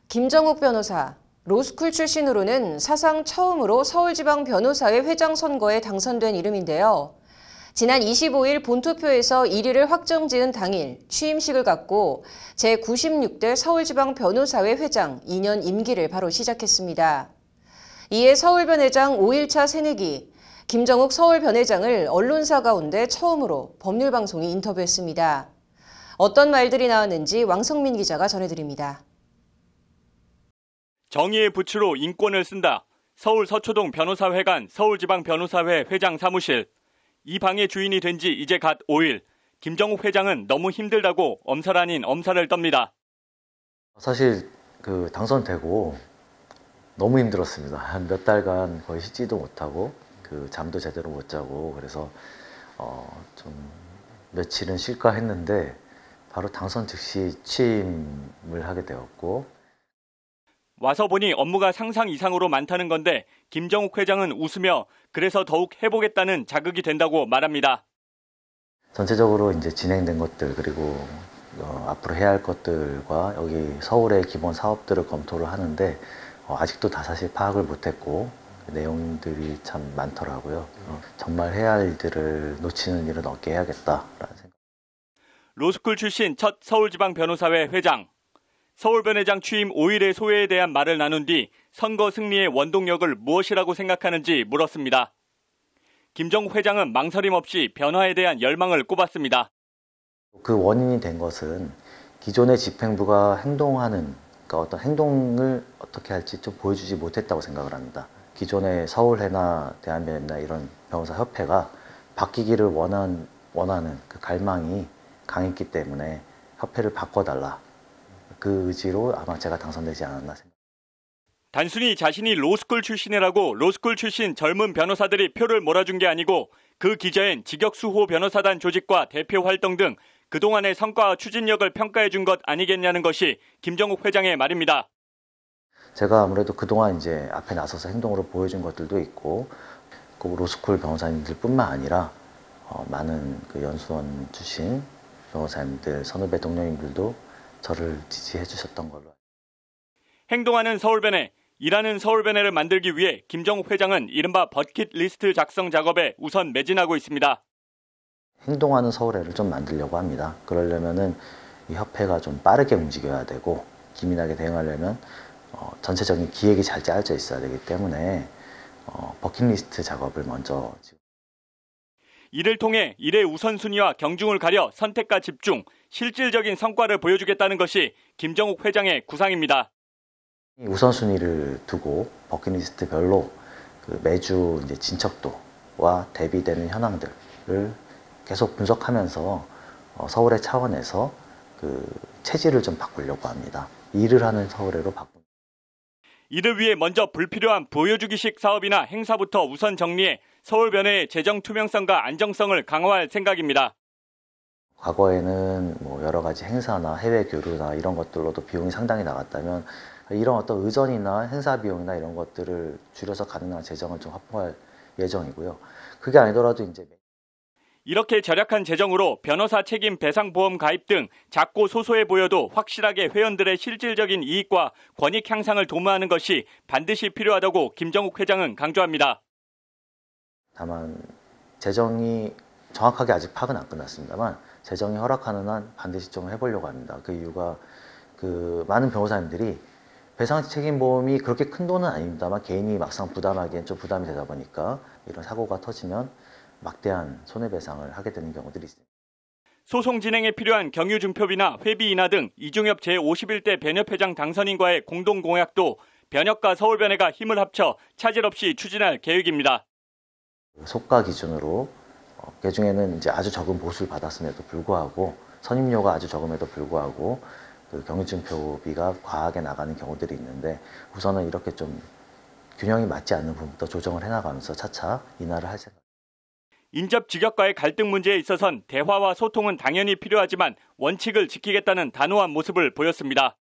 김정욱 변호사, 로스쿨 출신으로는 사상 처음으로 서울지방변호사회 회장 선거에 당선된 이름인데요. 지난 25일 본투표에서 1위를 확정지은 당일 취임식을 갖고 제96대 서울지방변호사회 회장 2년 임기를 바로 시작했습니다. 이에 서울변 회장 5일차 새내기 김정욱 서울변 회장을 언론사 가운데 처음으로 법률방송이 인터뷰했습니다. 어떤 말들이 나왔는지 왕성민 기자가 전해드립니다. 정의의 부츠로 인권을 쓴다. 서울 서초동 변호사회관 서울지방변호사회 회장 사무실. 이 방의 주인이 된 지 이제 갓 5일. 김정욱 회장은 너무 힘들다고 엄살 아닌 엄살을 떱니다. 사실 당선되고 너무 힘들었습니다. 한 몇 달간 거의 씻지도 못하고 잠도 제대로 못 자고 그래서 좀 며칠은 쉴까 했는데 바로 당선 즉시 취임을 하게 되었고 와서 보니 업무가 상상 이상으로 많다는 건데 김정욱 회장은 웃으며 그래서 더욱 해보겠다는 자극이 된다고 말합니다. 전체적으로 이제 진행된 것들 그리고 앞으로 해야 할 것들과 여기 서울의 기본 사업들을 검토를 하는데 아직도 다 사실 파악을 못했고 내용들이 참 많더라고요. 정말 해야 할 일들을 놓치는 일은 없게 해야겠다라는 생각. 로스쿨 출신 첫 서울지방변호사회 회장. 서울변 회장 취임 5일의 소회에 대한 말을 나눈 뒤 선거 승리의 원동력을 무엇이라고 생각하는지 물었습니다. 김정욱 회장은 망설임 없이 변화에 대한 열망을 꼽았습니다. 그 원인이 된 것은 기존의 집행부가 그러니까 어떤 행동을 어떻게 할지 좀 보여주지 못했다고 생각을 합니다. 기존의 서울회나 대한변협이나 이런 변호사협회가 바뀌기를 원하는 그 갈망이 강했기 때문에 협회를 바꿔달라. 그 의지로 아마 제가 당선되지 않았나 생각합니다. 단순히 자신이 로스쿨 출신이라고 로스쿨 출신 젊은 변호사들이 표를 몰아준 게 아니고 그 기저엔 직역수호 변호사단 조직과 대표 활동 등 그동안의 성과와 추진력을 평가해 준 것 아니겠냐는 것이 김정욱 회장의 말입니다. 제가 아무래도 그동안 이제 앞에 나서서 행동으로 보여준 것들도 있고 꼭 로스쿨 변호사님들뿐만 아니라 많은 연수원 출신 변호사님들, 선후배 동료님들도 저를 지지해 주셨던 걸로. 행동하는 서울변회, 일하는 서울변회를 만들기 위해 김정욱 회장은 이른바 버킷리스트 작성 작업에 우선 매진하고 있습니다. 행동하는 서울회를 좀 만들려고 합니다. 그러려면은 이 협회가 좀 빠르게 움직여야 되고 기민하게 대응하려면 전체적인 기획이 잘 짜여져 있어야 되기 때문에 버킷리스트 작업을 먼저 지금. 이를 통해 일의 우선순위와 경중을 가려 선택과 집중, 실질적인 성과를 보여주겠다는 것이 김정욱 회장의 구상입니다. 우선순위를 두고 버킷리스트별로 매주 이제 진척도와 대비되는 현황들을 계속 분석하면서 서울의 차원에서 체질을 좀 바꾸려고 합니다. 일을 하는 서울회로 바꾼다. 이를 위해 먼저 불필요한 보여주기식 사업이나 행사부터 우선 정리해 서울변회의 재정 투명성과 안정성을 강화할 생각입니다. 과거에는 여러 가지 행사나 해외 교류나 이런 것들로도 비용이 상당히 나갔다면 이런 어떤 의전이나 행사 비용이나 이런 것들을 줄여서 가능한 재정을 좀 확보할 예정이고요. 그게 아니더라도 이제 이렇게 절약한 재정으로 변호사 책임 배상보험 가입 등 작고 소소해 보여도 확실하게 회원들의 실질적인 이익과 권익 향상을 도모하는 것이 반드시 필요하다고 김정욱 회장은 강조합니다. 다만 재정이 정확하게 아직 파악은 안 끝났습니다만 재정이 허락하는 한 반드시 좀 해보려고 합니다. 그 이유가 많은 변호사님들이 배상 책임보험이 그렇게 큰 돈은 아닙니다만 개인이 막상 부담하기엔 좀 부담이 되다 보니까 이런 사고가 터지면 막대한 손해배상을 하게 되는 경우들이 있습니다. 소송 진행에 필요한 경유증표비나 회비 인하 등 이중엽 제51대 변협회장 당선인과의 공동공약도 변협과 서울변회가 힘을 합쳐 차질 없이 추진할 계획입니다. 속가 기준으로 그중에는 이제 아주 적은 보수를 받았음에도 불구하고 선임료가 아주 적음에도 불구하고 경유증표비가 과하게 나가는 경우들이 있는데 우선은 이렇게 좀 균형이 맞지 않는 부분부터 조정을 해나가면서 차차 인하를 할 생각입니다. 인접 직역과의 갈등 문제에 있어선 대화와 소통은 당연히 필요하지만 원칙을 지키겠다는 단호한 모습을 보였습니다.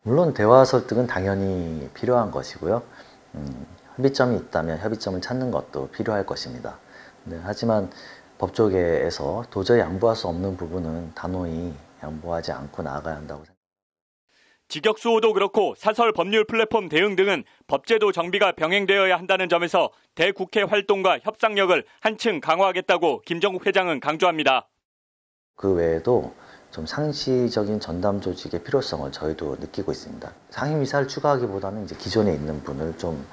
물론 대화 설득은 당연히 필요한 것이고요. 협의점이 있다면 협의점을 찾는 것도 필요할 것입니다. 네, 하지만 법조계에서 도저히 양보할 수 없는 부분은 단호히 양보하지 않고 나아가야 한다고 생각합니다. 직역수호도 그렇고 사설 법률 플랫폼 대응 등은 법제도 정비가 병행되어야 한다는 점에서 대국회 활동과 협상력을 한층 강화하겠다고 김정욱 회장은 강조합니다. 그 외에도 좀 상시적인 전담 조직의 필요성을 저희도 느끼고 있습니다. 상임이사를 추가하기보다는 이제 기존에 있는 분을 좀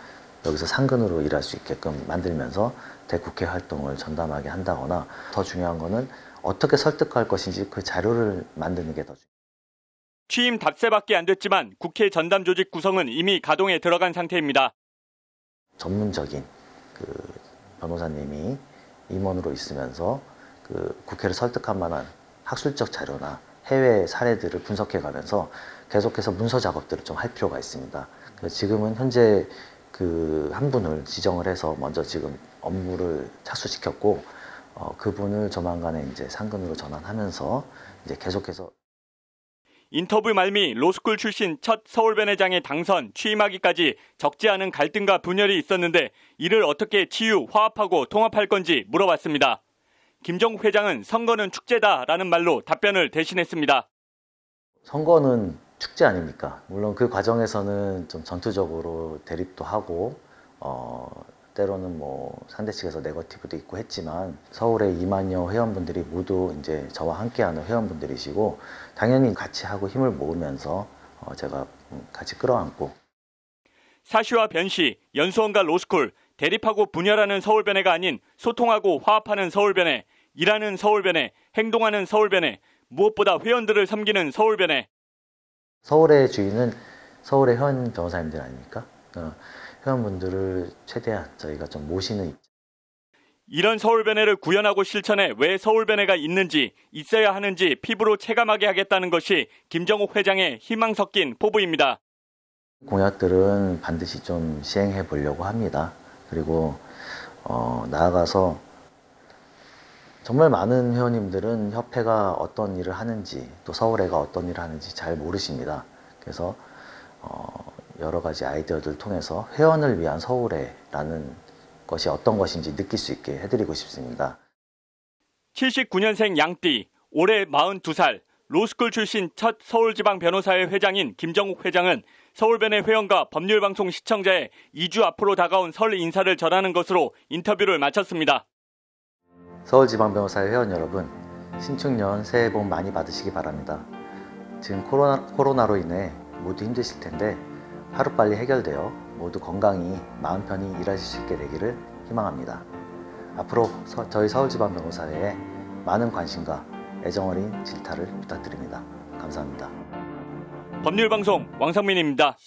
여기서 상근으로 일할 수 있게끔 만들면서 대국회 활동을 전담하게 한다거나, 더 중요한 거는 어떻게 설득할 것인지 그 자료를 만드는 게 더 중요합니다. 취임 닷새밖에 안 됐지만 국회 전담 조직 구성은 이미 가동에 들어간 상태입니다. 전문적인 그 변호사님이 임원으로 있으면서 그 국회를 설득할 만한 학술적 자료나 해외 사례들을 분석해 가면서 계속해서 문서 작업들을 좀 할 필요가 있습니다. 그래서 지금은 현재 그 한 분을 지정을 해서 먼저 지금 업무를 착수시켰고, 그분을 조만간에 이제 상근으로 전환하면서 이제 계속해서. 인터뷰 말미 로스쿨 출신 첫 서울변회장의 당선, 취임하기까지 적지 않은 갈등과 분열이 있었는데 이를 어떻게 치유, 화합하고 통합할 건지 물어봤습니다. 김정욱 회장은 선거는 축제다라는 말로 답변을 대신했습니다. 선거는 축제 아닙니까? 물론 그 과정에서는 좀 전투적으로 대립도 하고, 때로는 뭐 상대 측에서 네거티브도 있고 했지만, 서울의 2만여 회원분들이 모두 이제 저와 함께하는 회원분들이시고, 당연히 같이 하고 힘을 모으면서 제가 같이 끌어안고. 사시와 변시, 연수원과 로스쿨, 대립하고 분열하는 서울변회가 아닌 소통하고 화합하는 서울변회, 일하는 서울변회, 행동하는 서울변회, 무엇보다 회원들을 섬기는 서울변회. 서울의 주인은 서울의 회원 변호사님들 아닙니까? 회원분들을 최대한 저희가 좀 모시는 입장. 이런 서울변회를 구현하고 실천해 왜 서울변회가 있는지, 있어야 하는지 피부로 체감하게 하겠다는 것이 김정욱 회장의 희망 섞인 포부입니다. 공약들은 반드시 좀 시행해 보려고 합니다. 그리고 나아가서 정말 많은 회원님들은 협회가 어떤 일을 하는지, 또 서울회가 어떤 일을 하는지 잘 모르십니다. 그래서 여러 가지 아이디어들을 통해서 회원을 위한 서울회라는 것이 어떤 것인지 느낄 수 있게 해드리고 싶습니다. 79년생 양띠, 올해 42살, 로스쿨 출신 첫 서울지방변호사회 회장인 김정욱 회장은 서울변회 회원과 법률방송 시청자의 2주 앞으로 다가온 설 인사를 전하는 것으로 인터뷰를 마쳤습니다. 서울지방변호사회 회원 여러분, 신축년 새해 복 많이 받으시기 바랍니다. 지금 코로나로 인해 모두 힘드실 텐데 하루빨리 해결되어 모두 건강히 마음 편히 일하실 수 있게 되기를 희망합니다. 앞으로 저희 서울지방변호사회에 많은 관심과 애정어린 질타를 부탁드립니다. 감사합니다. 법률방송 왕상민입니다.